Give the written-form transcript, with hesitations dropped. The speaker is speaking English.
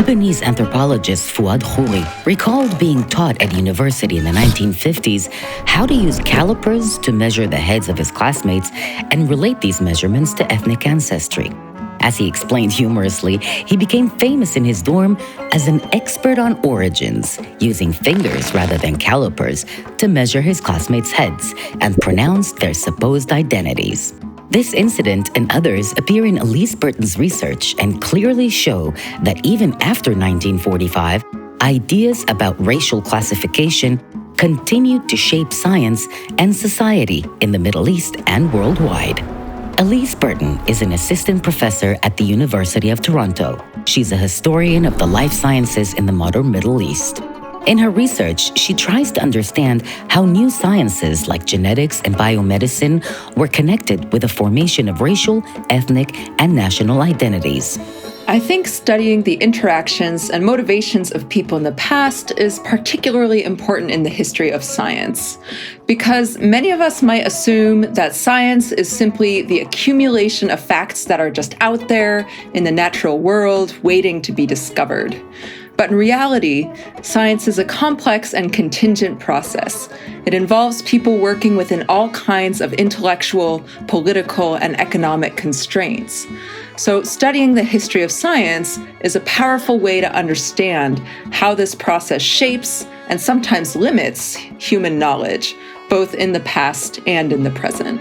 Lebanese anthropologist Fuad Khuri recalled being taught at university in the 1950s how to use calipers to measure the heads of his classmates and relate these measurements to ethnic ancestry. As he explained humorously, he became famous in his dorm as an expert on origins, using fingers rather than calipers to measure his classmates' heads and pronounce their supposed identities. This incident and others appear in Elise Burton's research and clearly show that even after 1945, ideas about racial classification continued to shape science and society in the Middle East and worldwide. Elise Burton is an assistant professor at the University of Toronto. She's a historian of the life sciences in the modern Middle East. In her research, she tries to understand how new sciences like genetics and biomedicine were connected with the formation of racial, ethnic, and national identities. I think studying the interactions and motivations of people in the past is particularly important in the history of science, because many of us might assume that science is simply the accumulation of facts that are just out there in the natural world waiting to be discovered. But in reality, science is a complex and contingent process. It involves people working within all kinds of intellectual, political, and economic constraints. So studying the history of science is a powerful way to understand how this process shapes and sometimes limits human knowledge, both in the past and in the present.